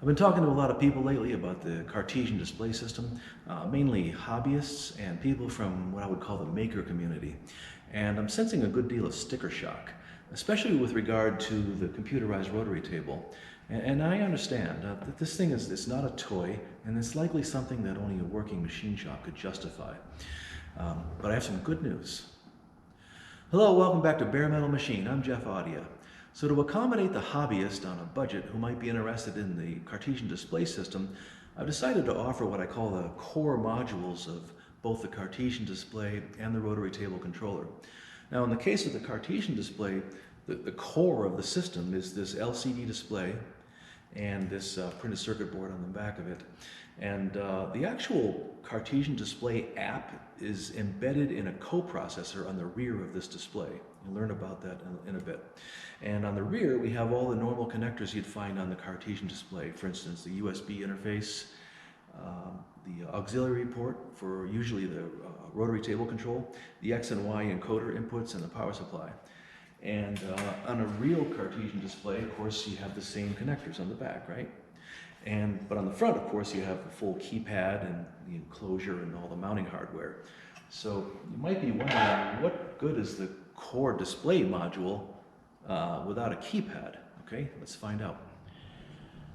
I've been talking to a lot of people lately about the Cartesian Display System, mainly hobbyists and people from what I would call the maker community. And I'm sensing a good deal of sticker shock, especially with regard to the computerized rotary table. And I understand that this thing is not a toy, and it's likely something that only a working machine shop could justify. But I have some good news. Hello, welcome back to Bare Metal Machine. I'm Jeff Audia. So to accommodate the hobbyist on a budget who might be interested in the Cartesian Display System, I've decided to offer what I call the core modules of both the Cartesian Display and the Rotary Table Controller. Now in the case of the Cartesian Display, the core of the system is this LCD display and this printed circuit board on the back of it. And the actual Cartesian Display app is embedded in a coprocessor on the rear of this display. You'll learn about that in a bit. And on the rear, we have all the normal connectors you'd find on the Cartesian Display. For instance, the USB interface, the auxiliary port for usually the rotary table control, the X and Y encoder inputs, and the power supply. And on a real Cartesian display, of course, you have the same connectors on the back, right? But on the front, of course, you have the full keypad and the enclosure and all the mounting hardware. So you might be wondering, what good is the core display module without a keypad? Okay, let's find out.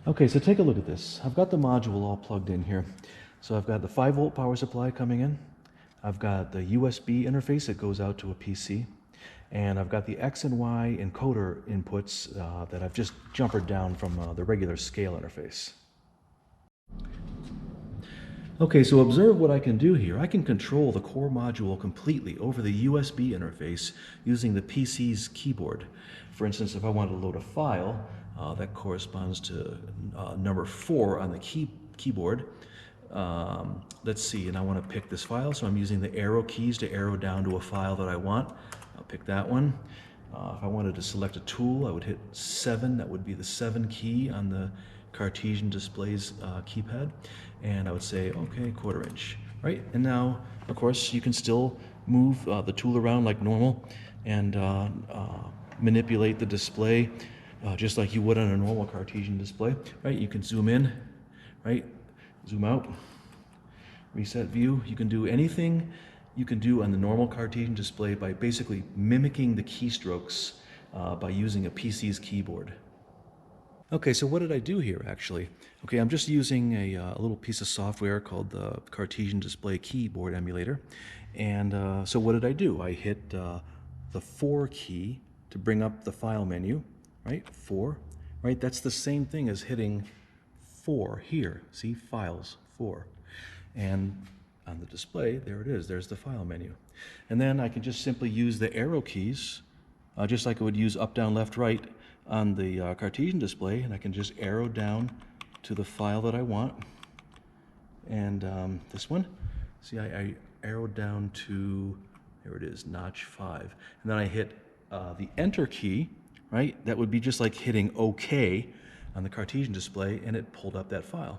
Okay, so take a look at this. I've got the module all plugged in here. So I've got the 5-volt power supply coming in. I've got the USB interface that goes out to a PC. And I've got the X and Y encoder inputs that I've just jumpered down from the regular scale interface. Okay, so observe what I can do here. I can control the core module completely over the USB interface using the PC's keyboard. For instance, if I want to load a file, that corresponds to number 4 on the keyboard. Let's see, and I want to pick this file, so I'm using the arrow keys to arrow down to a file that I want. I'll pick that one. If I wanted to select a tool, I would hit 7. That would be the 7 key on the Cartesian Display's keypad. And I would say, okay, 1/4 inch, right? And now, of course, you can still move the tool around like normal and manipulate the display just like you would on a normal Cartesian display, right? You can zoom in, right? Zoom out, reset view. You can do anything you can do on the normal Cartesian display by basically mimicking the keystrokes by using a PC's keyboard. Okay, so what did I do here actually? Okay, I'm just using a little piece of software called the Cartesian Display Keyboard Emulator. And so what did I do? I hit the 4 key to bring up the file menu, right? 4, right? That's the same thing as hitting 4 here. See, Files, 4. And on the display, there it is, there's the file menu. And then I can just simply use the arrow keys, just like I would use up, down, left, right on the Cartesian display, and I can just arrow down to the file that I want. And this one, see, I arrowed down to, there it is, notch 5. And then I hit the enter key, right? That would be just like hitting OK on the Cartesian display, and it pulled up that file,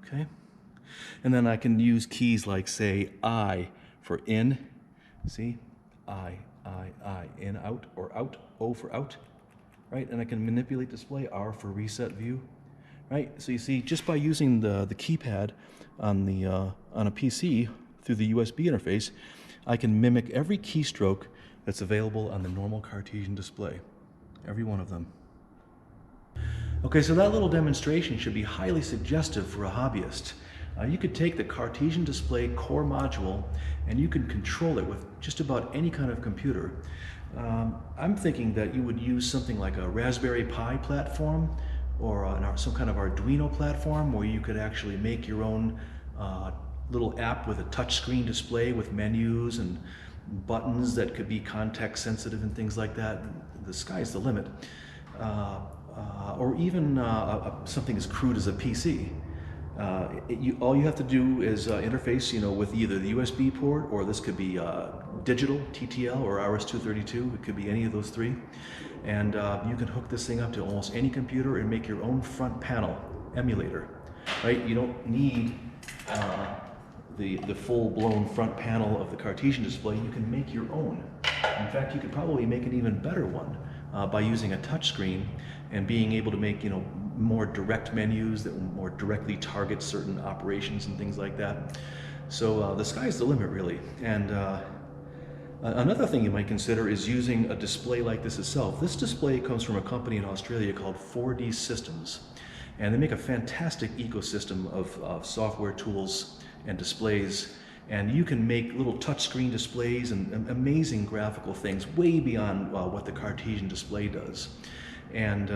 okay? And then I can use keys like, say, I for in, see, I, in, out, or out, O for out, right? And I can manipulate display, R for reset view, right? So you see, just by using the keypad on a PC through the USB interface, I can mimic every keystroke that's available on the normal Cartesian display, every one of them. Okay, so that little demonstration should be highly suggestive for a hobbyist. You could take the Cartesian Display core module and you can control it with just about any kind of computer. I'm thinking that you would use something like a Raspberry Pi platform or some kind of Arduino platform where you could actually make your own little app with a touchscreen display with menus and buttons that could be context sensitive and things like that. The sky's the limit. Or even something as crude as a PC. All you have to do is interface, with either the USB port, or this could be digital, TTL, or RS-232. It could be any of those 3. And you can hook this thing up to almost any computer and make your own front panel emulator, right? You don't need the full-blown front panel of the Cartesian display. You can make your own. In fact, you could probably make an even better one by using a touch screen and being able to make, more direct menus that more directly target certain operations and things like that. So the sky's the limit, really. And another thing you might consider is using a display like this itself. This display comes from a company in Australia called 4D Systems, and they make a fantastic ecosystem of software tools and displays. And you can make little touchscreen displays and amazing graphical things way beyond what the Cartesian display does. And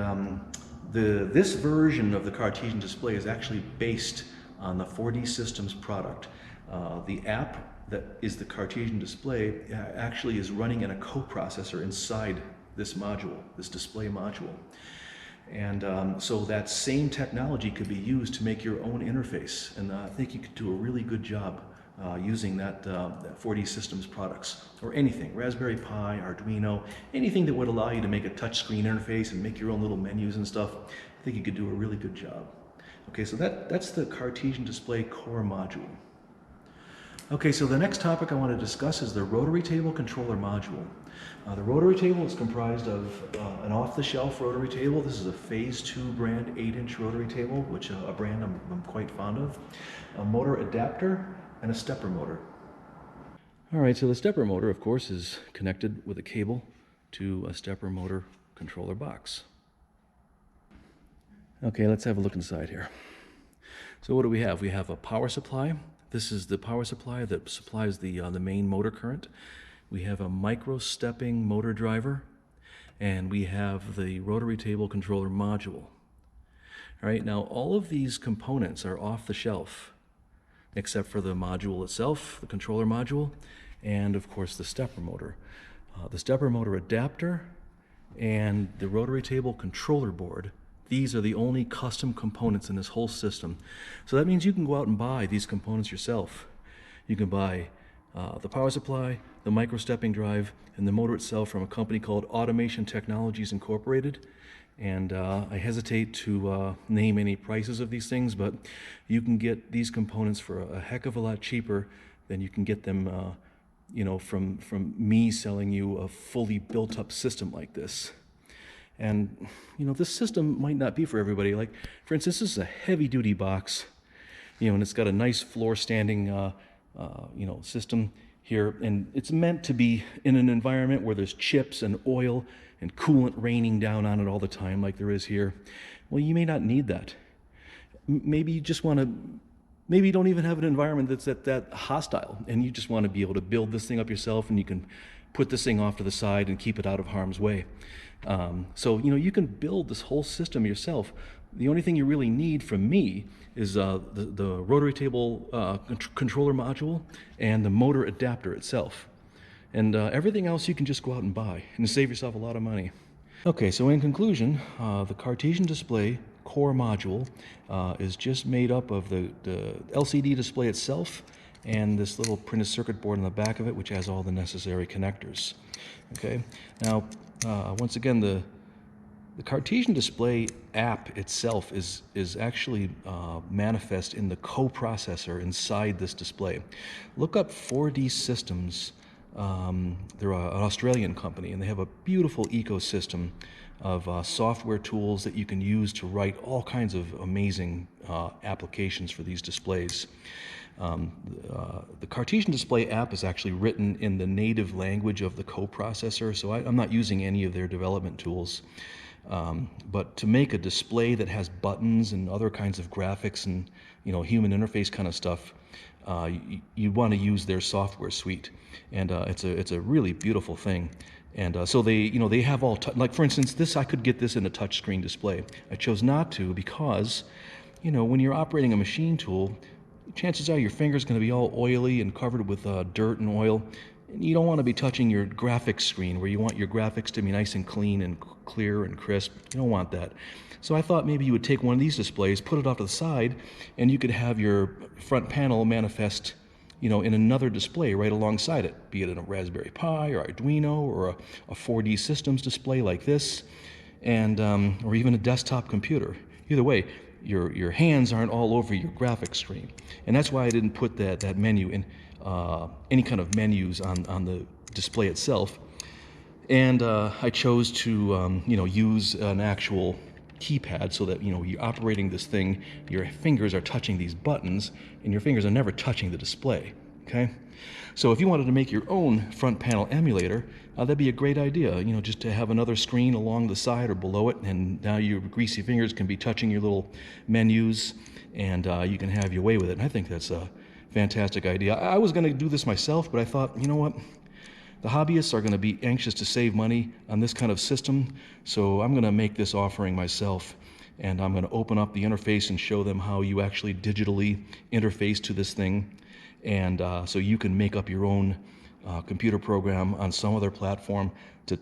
this version of the Cartesian display is actually based on the 4D Systems product. The app that is the Cartesian display actually is running in a coprocessor inside this module, this display module. And so that same technology could be used to make your own interface. And I think you could do a really good job using that 4D Systems products, or anything, Raspberry Pi, Arduino, anything that would allow you to make a touchscreen interface and make your own little menus and stuff. I think you could do a really good job. Okay, so that's the Cartesian Display Core Module. Okay, so the next topic I want to discuss is the Rotary Table Controller Module. The Rotary Table is comprised of an off-the-shelf rotary table. This is a Phase 2 brand 8-inch rotary table, which a brand I'm quite fond of. A motor adapter and a stepper motor. All right, so the stepper motor, of course, is connected with a cable to a stepper motor controller box. Okay, let's have a look inside here. So what do we have? We have a power supply. This is the power supply that supplies the main motor current. We have a micro-stepping motor driver, and we have the Rotary Table Controller Module. All right, now all of these components are off the shelf, except for the module itself, the controller module, and of course the stepper motor. The stepper motor adapter and the Rotary Table Controller board, these are the only custom components in this whole system. So that means you can go out and buy these components yourself. You can buy the power supply, the micro-stepping drive, and the motor itself from a company called Automation Technologies Incorporated. And I hesitate to name any prices of these things, but you can get these components for a heck of a lot cheaper than you can get them you know, from me selling you a fully built-up system like this. And, you know, this system might not be for everybody. Like, for instance, this is a heavy-duty box, you know, and it's got a nice floor-standing, you know, system here. And it's meant to be in an environment where there's chips and oil and coolant raining down on it all the time like there is here. Well, you may not need that. Maybe you just want to, maybe you don't even have an environment that's that hostile, and you just want to be able to build this thing up yourself, and you can put this thing off to the side and keep it out of harm's way. So, you know, you can build this whole system yourself. The only thing you really need from me is the Rotary Table Controller Module and the motor adapter itself. And everything else you can just go out and buy and save yourself a lot of money. Okay, so in conclusion, the Cartesian Display Core Module is just made up of the LCD display itself and this little printed circuit board on the back of it, which has all the necessary connectors. Okay, now once again, the Cartesian Display app itself is actually manifest in the coprocessor inside this display. Look up 4D Systems. They're an Australian company, and they have a beautiful ecosystem of software tools that you can use to write all kinds of amazing applications for these displays. The Cartesian Display app is actually written in the native language of the coprocessor, so I'm not using any of their development tools. But to make a display that has buttons and other kinds of graphics and, you know, human interface kind of stuff, you want to use their software suite, and it's a really beautiful thing. And so they have all, like for instance, this, I could get this in a touchscreen display. I chose not to because, you know, when you're operating a machine tool, chances are your finger's going to be all oily and covered with dirt and oil. And you don't want to be touching your graphics screen where you want your graphics to be nice and clean and clear and crisp. You don't want that. So I thought maybe you would take one of these displays, put it off to the side, and you could have your front panel manifest, you know, in another display right alongside it, be it in a Raspberry Pi or Arduino or a 4D Systems display like this, and or even a desktop computer. Either way, your hands aren't all over your graphics screen, and that's why I didn't put that menu in any kind of menus on the display itself. And I chose to you know, use an actual keypad so that, you're operating this thing, your fingers are touching these buttons, and your fingers are never touching the display, okay? So if you wanted to make your own front panel emulator, that'd be a great idea, just to have another screen along the side or below it, and now your greasy fingers can be touching your little menus, and you can have your way with it. And I think that's a fantastic idea. I was going to do this myself, but I thought, you know what? The hobbyists are going to be anxious to save money on this kind of system, so I'm going to make this offering myself, and I'm going to open up the interface and show them how you actually digitally interface to this thing, and so you can make up your own computer program on some other platform to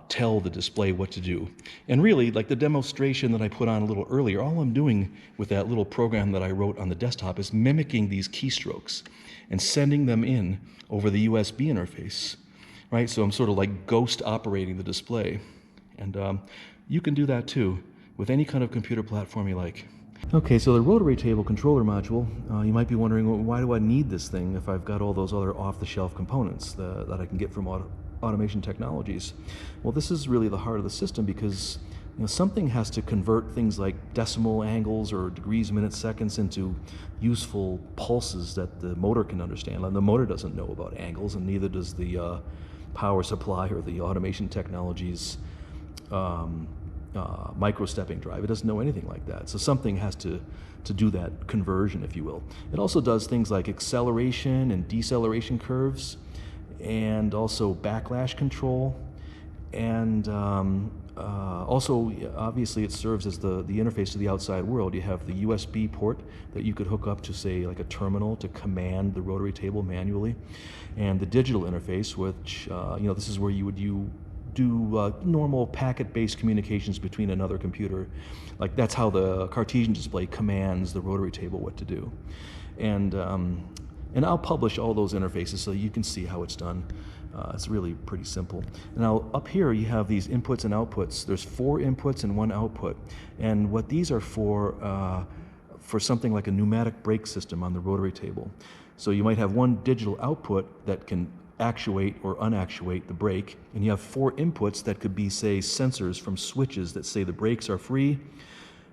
tell the display what to do. And really, like the demonstration that I put on a little earlier, all I'm doing with that little program that I wrote on the desktop is mimicking these keystrokes and sending them in over the USB interface. Right, so I'm sort of like ghost operating the display. And you can do that too with any kind of computer platform you like. Okay, so the Rotary Table Controller Module, you might be wondering, well, why do I need this thing if I've got all those other off-the-shelf components that I can get from Automation Technologies? Well, this is really the heart of the system because something has to convert things like decimal angles or degrees, minutes, seconds into useful pulses that the motor can understand. And the motor doesn't know about angles, and neither does the power supply or the Automation Technologies micro-stepping drive. It doesn't know anything like that. So something has to do that conversion, if you will. It also does things like acceleration and deceleration curves, and also backlash control, and also, obviously, it serves as the interface to the outside world. You have the USB port that you could hook up to, say, like a terminal to command the rotary table manually, and the digital interface, which, this is where you would do normal packet-based communications between another computer. Like, that's how the Cartesian display commands the rotary table what to do. And I'll publish all those interfaces so you can see how it's done. It's really pretty simple. Now up here you have these inputs and outputs. There's 4 inputs and 1 output. And what these are for something like a pneumatic brake system on the rotary table. So you might have 1 digital output that can actuate or unactuate the brake, and you have 4 inputs that could be, say, sensors from switches that say the brakes are free.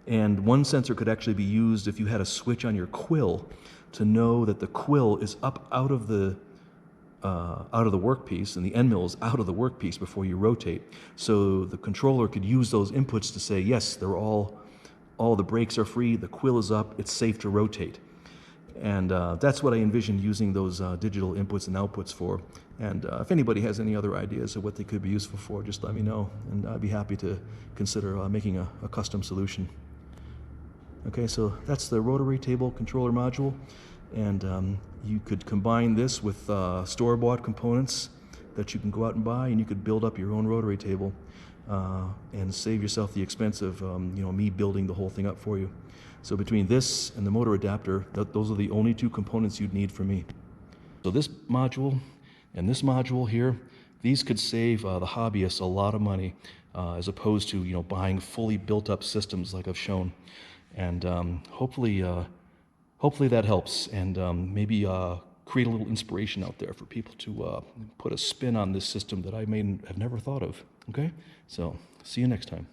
And 1 sensor could actually be used if you had a switch on your quill to know that the quill is up out of the workpiece, and the end mill is out of the workpiece before you rotate. So the controller could use those inputs to say, yes, they're all the brakes are free, the quill is up, it's safe to rotate. And that's what I envisioned using those digital inputs and outputs for. And if anybody has any other ideas of what they could be useful for, just let me know, and I'd be happy to consider making a custom solution. Okay, so that's the Rotary Table Controller Module, and you could combine this with store-bought components that you can go out and buy, and you could build up your own rotary table and save yourself the expense of me building the whole thing up for you. So between this and the motor adapter, those are the only 2 components you'd need from me. So this module and this module here, these could save the hobbyists a lot of money as opposed to buying fully built-up systems like I've shown. And hopefully that helps, and maybe create a little inspiration out there for people to put a spin on this system that I may have never thought of. Okay, so see you next time.